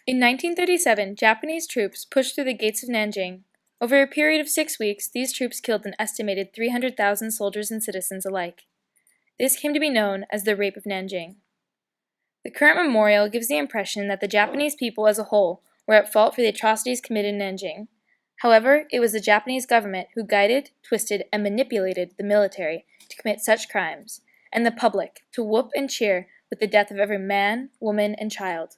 In 1937, Japanese troops pushed through the gates of Nanjing. Over a period of 6 weeks, these troops killed an estimated 300,000 soldiers and citizens alike. This came to be known as the Rape of Nanjing. The current memorial gives the impression that the Japanese people as a whole were at fault for the atrocities committed in Nanjing. However, it was the Japanese government who guided, twisted, and manipulated the military to commit such crimes, and the public to whoop and cheer with the death of every man, woman, and child.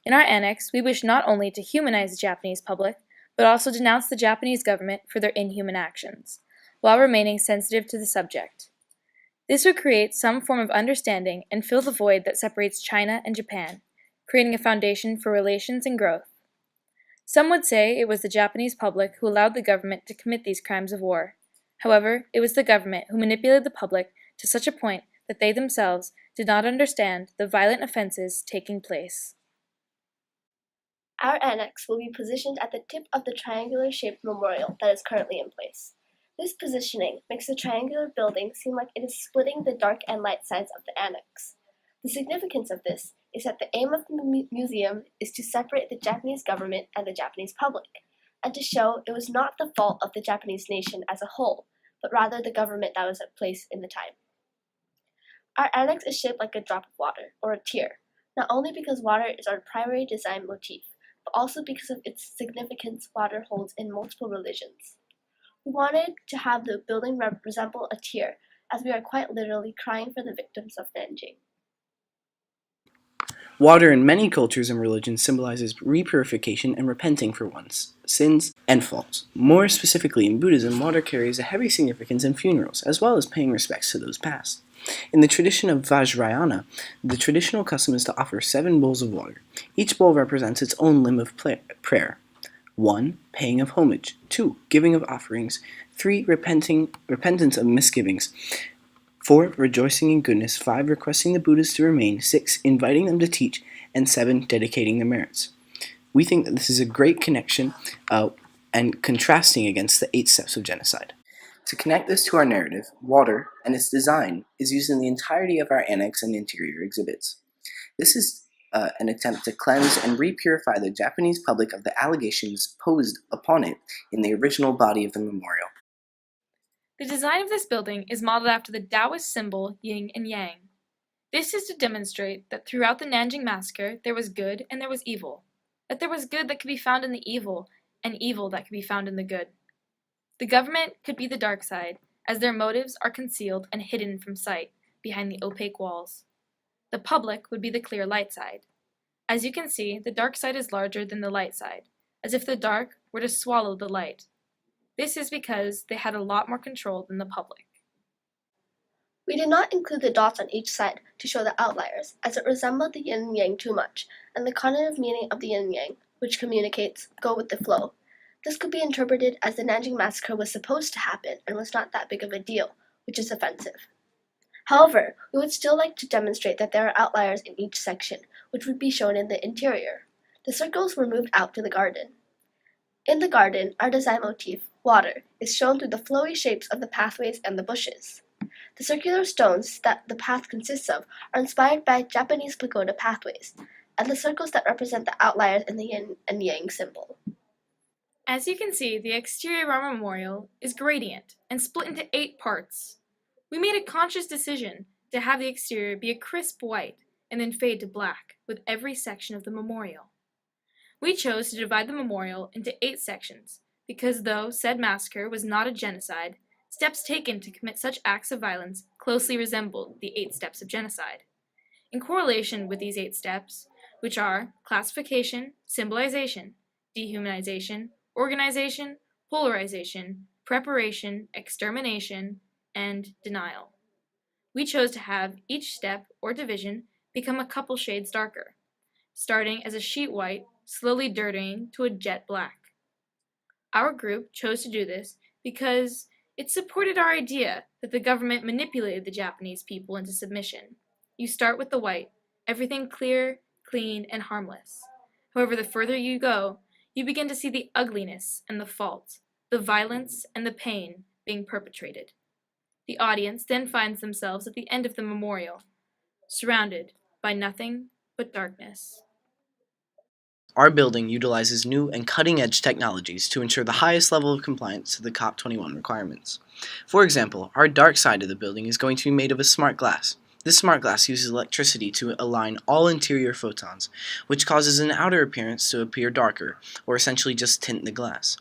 In our annex, we wish not only to humanize the Japanese public, but also denounce the Japanese government for their inhuman actions, while remaining sensitive to the subject. This would create some form of understanding and fill the void that separates China and Japan, creating a foundation for relations and growth. Some would say it was the Japanese public who allowed the government to commit these crimes of war. However, it was the government who manipulated the public to such a point that they themselves did not understand the violent offenses taking place. Our annex will be positioned at the tip of the triangular-shaped memorial that is currently in place. This positioning makes the triangular building seem like it is splitting the dark and light sides of the annex. The significance of this is that the aim of the museum is to separate the Japanese government and the Japanese public, and to show it was not the fault of the Japanese nation as a whole, but rather the government that was at place in the time. Our annex is shaped like a drop of water, or a tear, not only because water is our primary design motif, but also because of its significance water holds in multiple religions. We wanted to have the building resemble a tear, as we are quite literally crying for the victims of Nanjing. Water in many cultures and religions symbolizes repurification and repenting for one's sins and faults. More specifically, in Buddhism, water carries a heavy significance in funerals, as well as paying respects to those passed. In the tradition of Vajrayana, the traditional custom is to offer 7 bowls of water. Each bowl represents its own limb of prayer. 1. Paying of homage. 2. Giving of offerings. 3. Repentance of misgivings. 4. Rejoicing in goodness. 5. Requesting the Buddhas to remain. 6. Inviting them to teach. And 7. Dedicating their merits. We think that this is a great connection and contrasting against the 8 steps of genocide. To connect this to our narrative, water and its design is used in the entirety of our annex and interior exhibits. This is an attempt to cleanse and repurify the Japanese public of the allegations posed upon it in the original body of the memorial. The design of this building is modeled after the Taoist symbol yin and yang. This is to demonstrate that throughout the Nanjing massacre there was good and there was evil, that there was good that could be found in the evil and evil that could be found in the good. The government could be the dark side, as their motives are concealed and hidden from sight behind the opaque walls. The public would be the clear light side. As you can see, the dark side is larger than the light side, as if the dark were to swallow the light. This is because they had a lot more control than the public. We did not include the dots on each side to show the outliers, as it resembled the yin and yang too much, and the cognitive meaning of the yin and yang, which communicates, go with the flow. This could be interpreted as the Nanjing massacre was supposed to happen and was not that big of a deal, which is offensive. However, we would still like to demonstrate that there are outliers in each section, which would be shown in the interior. The circles were moved out to the garden. In the garden, our design motif, water, is shown through the flowy shapes of the pathways and the bushes. The circular stones that the path consists of are inspired by Japanese pagoda pathways, and the circles that represent the outliers in the yin and yang symbol. As you can see, the exterior of our memorial is gradient and split into 8 parts. We made a conscious decision to have the exterior be a crisp white and then fade to black with every section of the memorial. We chose to divide the memorial into 8 sections because though said massacre was not a genocide, steps taken to commit such acts of violence closely resembled the 8 steps of genocide. In correlation with these 8 steps, which are classification, symbolization, dehumanization, organization, polarization, preparation, extermination, and denial. We chose to have each step or division become a couple shades darker, starting as a sheet white, slowly dirtying to a jet black. Our group chose to do this because it supported our idea that the government manipulated the Japanese people into submission. You start with the white, everything clear, clean, and harmless. However, the further you go, you begin to see the ugliness and the fault, the violence and the pain being perpetrated. The audience then finds themselves at the end of the memorial, surrounded by nothing but darkness. Our building utilizes new and cutting-edge technologies to ensure the highest level of compliance to the COP21 requirements. For example, our dark side of the building is going to be made of a smart glass. This smart glass uses electricity to align all interior photons, which causes an outer appearance to appear darker, or essentially just tint the glass.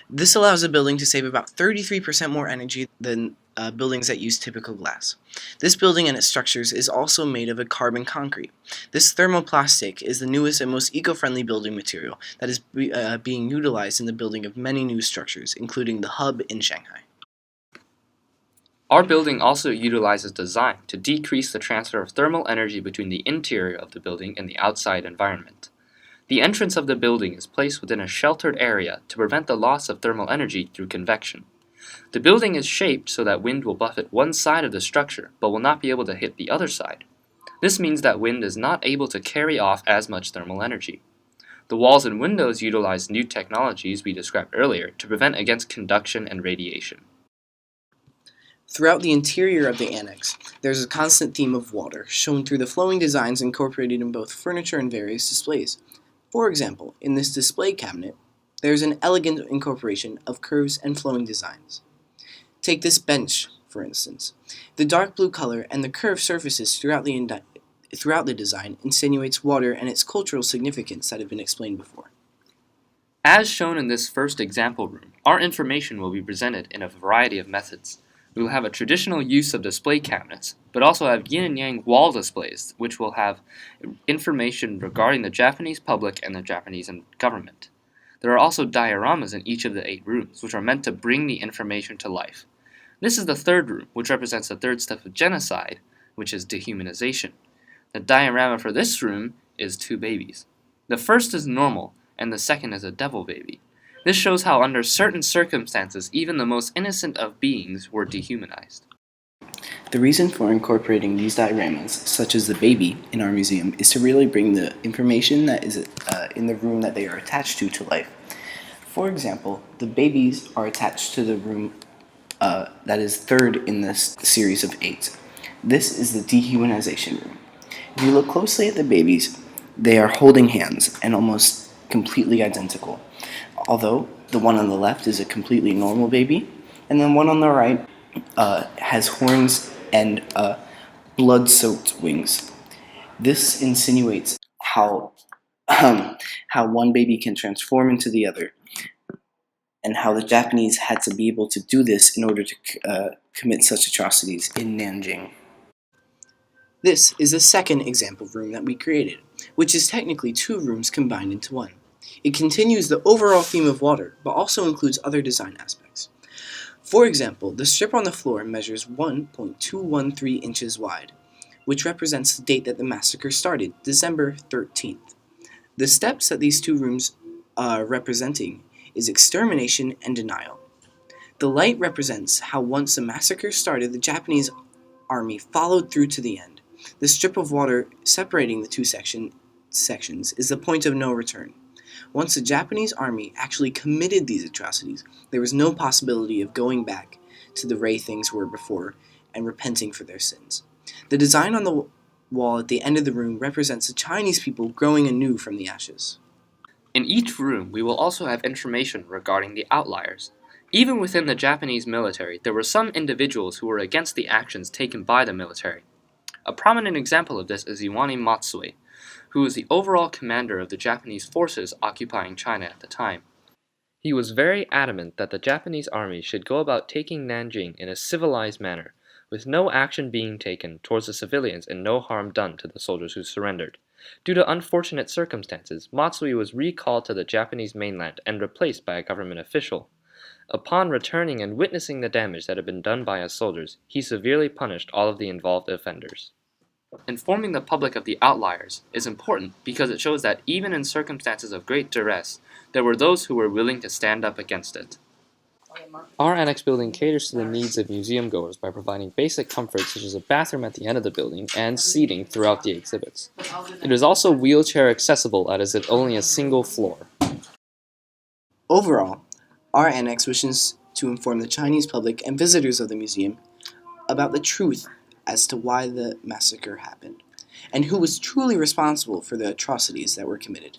This allows the building to save about 33% more energy than buildings that use typical glass. This building and its structures is also made of a carbon concrete. This thermoplastic is the newest and most eco-friendly building material that is being utilized in the building of many new structures, including the hub in Shanghai. Our building also utilizes design to decrease the transfer of thermal energy between the interior of the building and the outside environment. The entrance of the building is placed within a sheltered area to prevent the loss of thermal energy through convection. The building is shaped so that wind will buffet one side of the structure but will not be able to hit the other side. This means that wind is not able to carry off as much thermal energy. The walls and windows utilize new technologies we described earlier to prevent against conduction and radiation. Throughout the interior of the annex, there is a constant theme of water, shown through the flowing designs incorporated in both furniture and various displays. For example, in this display cabinet, there is an elegant incorporation of curves and flowing designs. Take this bench, for instance. The dark blue color and the curved surfaces throughout the design insinuates water and its cultural significance that have been explained before. As shown in this first example room, our information will be presented in a variety of methods. We will have a traditional use of display cabinets, but also have yin and yang wall displays, which will have information regarding the Japanese public and the Japanese government. There are also dioramas in each of the 8 rooms, which are meant to bring the information to life. This is the third room, which represents the third step of genocide, which is dehumanization. The diorama for this room is 2 babies. The first is normal, and the second is a devil baby. This shows how under certain circumstances, even the most innocent of beings were dehumanized. The reason for incorporating these dioramas, such as the baby, in our museum is to really bring the information that is in the room that they are attached to life. For example, the babies are attached to the room that is third in this series of 8. This is the dehumanization room. If you look closely at the babies, they are holding hands and almost completely identical. Although the one on the left is a completely normal baby, and the one on the right has horns and blood-soaked wings. This insinuates how one baby can transform into the other, and how the Japanese had to be able to do this in order to commit such atrocities in Nanjing. This is the second example room that we created, which is technically 2 rooms combined into one. It continues the overall theme of water, but also includes other design aspects. For example, the strip on the floor measures 1.213 inches wide, which represents the date that the massacre started, December 13th. The steps that these 2 rooms are representing is extermination and denial. The light represents how once the massacre started, the Japanese army followed through to the end. The strip of water separating the 2 sections is the point of no return. Once the Japanese army actually committed these atrocities, there was no possibility of going back to the way things were before and repenting for their sins. The design on the wall at the end of the room represents the Chinese people growing anew from the ashes. In each room, we will also have information regarding the outliers. Even within the Japanese military, there were some individuals who were against the actions taken by the military. A prominent example of this is Iwani Matsui, who was the overall commander of the Japanese forces occupying China at the time. He was very adamant that the Japanese army should go about taking Nanjing in a civilized manner, with no action being taken towards the civilians and no harm done to the soldiers who surrendered. Due to unfortunate circumstances, Matsui was recalled to the Japanese mainland and replaced by a government official. Upon returning and witnessing the damage that had been done by his soldiers, he severely punished all of the involved offenders. Informing the public of the outliers is important because it shows that even in circumstances of great duress, there were those who were willing to stand up against it. Our annex building caters to the needs of museum goers by providing basic comforts such as a bathroom at the end of the building and seating throughout the exhibits. It is also wheelchair accessible as it is only a single floor. Overall, our annex wishes to inform the Chinese public and visitors of the museum about the truth as to why the massacre happened, and who was truly responsible for the atrocities that were committed.